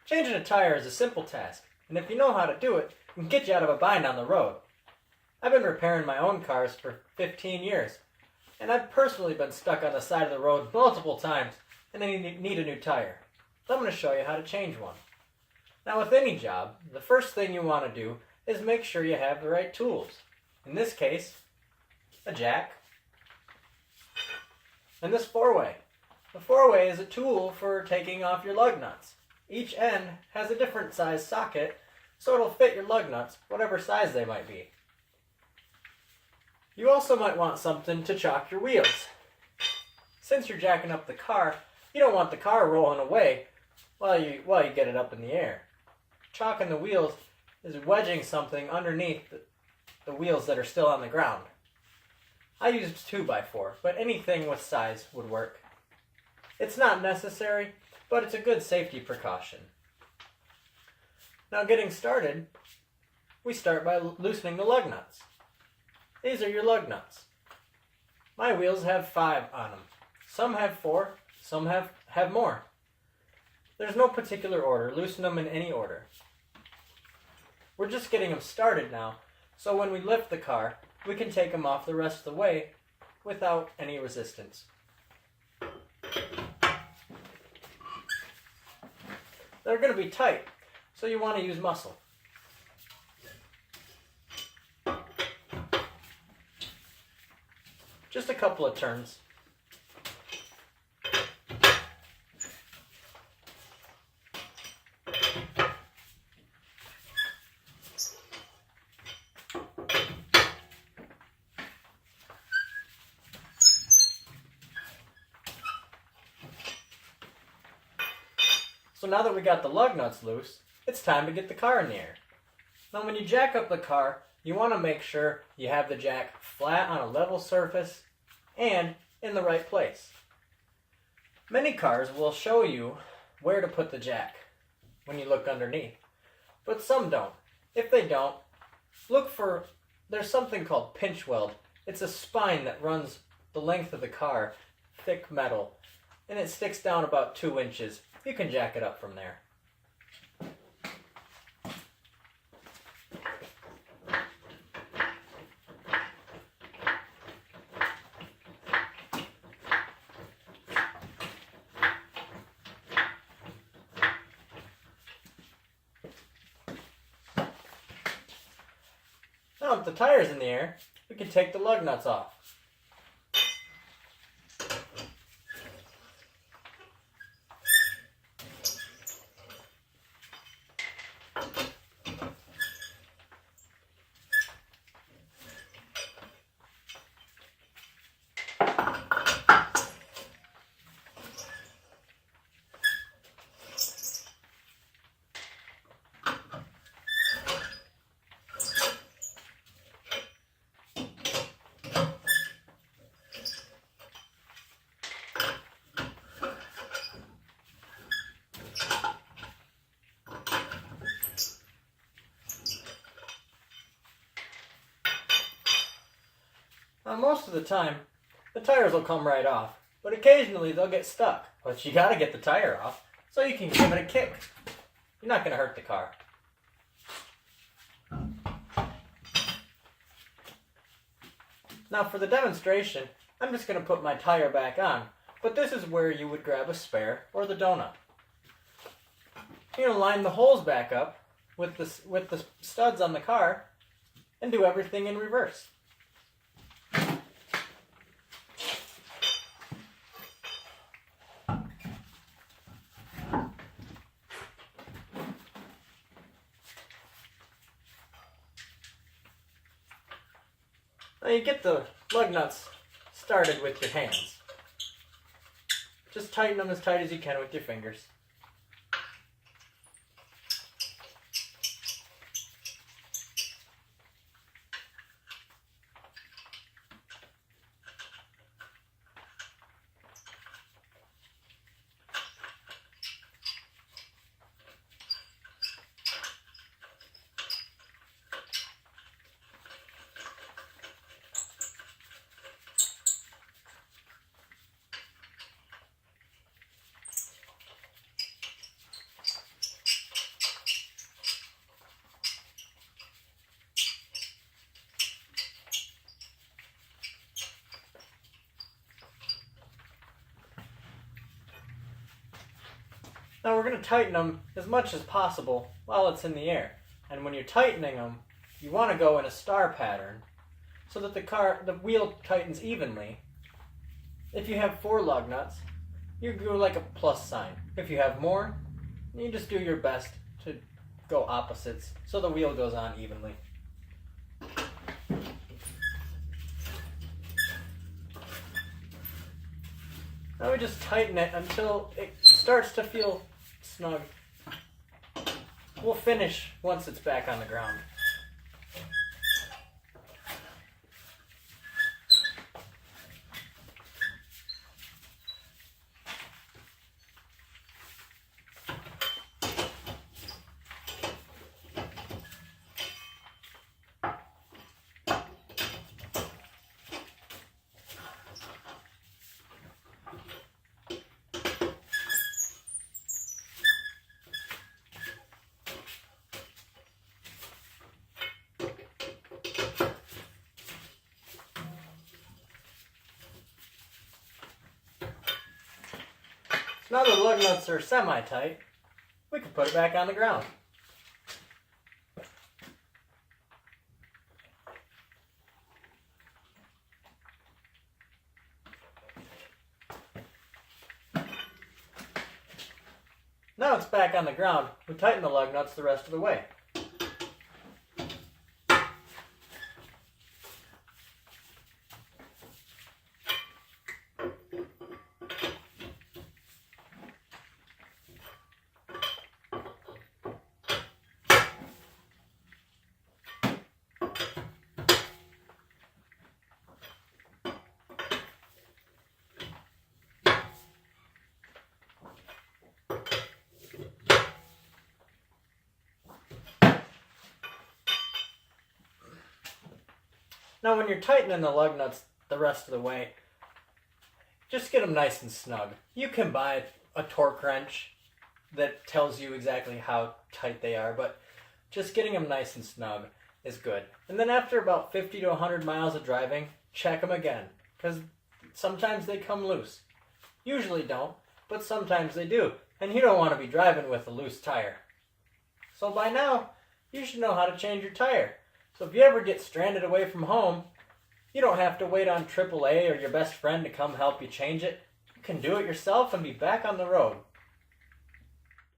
Changing a tire is a simple task, and if you know how to do it, it can get you out of a bind on the road. I've been repairing my own cars for 15 years, and I've personally been stuck on the side of the road multiple times and I need a new tire. So I'm going to show you how to change one. Now with any job, the first thing you want to do is make sure you have the right tools. In this case, a jack, and this 4-way. The 4-way is a tool for taking off your lug nuts. Each end has a different size socket, so it'll fit your lug nuts, whatever size they might be. You also might want something to chock your wheels. Since you're jacking up the car, you don't want the car rolling away while you get it up in the air. Chocking the wheels is wedging something underneath the wheels that are still on the ground. I used 2x4, but anything with size would work. It's not necessary, but it's a good safety precaution. Now getting started, we start by loosening the lug nuts. These are your lug nuts. My wheels have 5 on them. Some have 4, some have more. There's no particular order. Loosen them in any order. We're just getting them started now, so when we lift the car, we can take them off the rest of the way without any resistance. They're going to be tight, so you want to use muscle. Just a couple of turns. So now that we got the lug nuts loose, it's time to get the car in the air. Now when you jack up the car, you want to make sure you have the jack flat on a level surface and in the right place. Many cars will show you where to put the jack when you look underneath, but some don't. If they don't, there's something called pinch weld. It's a spine that runs the length of the car, thick metal, and it sticks down about 2 inches. You can jack it up from there. Now with the tires in the air, we can take the lug nuts off. Now, most of the time, the tires will come right off, but occasionally they'll get stuck. But you gotta get the tire off so you can give it a kick. You're not gonna hurt the car. Now for the demonstration, I'm just gonna put my tire back on, but this is where you would grab a spare or the donut. You're gonna line the holes back up with the studs on the car and do everything in reverse. Now you get the lug nuts started with your hands. Just tighten them as tight as you can with your fingers. Now we're going to tighten them as much as possible while it's in the air. And when you're tightening them, you want to go in a star pattern so that the wheel tightens evenly. If you have 4 lug nuts, you go like a plus sign. If you have more, you just do your best to go opposites so the wheel goes on evenly. Now we just tighten it until it starts to feel snug. We'll finish once it's back on the ground. Now the lug nuts are semi-tight, we can put it back on the ground. Now it's back on the ground, we tighten the lug nuts the rest of the way. Now when you're tightening the lug nuts the rest of the way, just get them nice and snug. You can buy a torque wrench that tells you exactly how tight they are, but just getting them nice and snug is good. And then after about 50 to 100 miles of driving, check them again, because sometimes they come loose. Usually don't, but sometimes they do. And you don't want to be driving with a loose tire. So by now, you should know how to change your tire. So if you ever get stranded away from home, you don't have to wait on AAA or your best friend to come help you change it. You can do it yourself and be back on the road.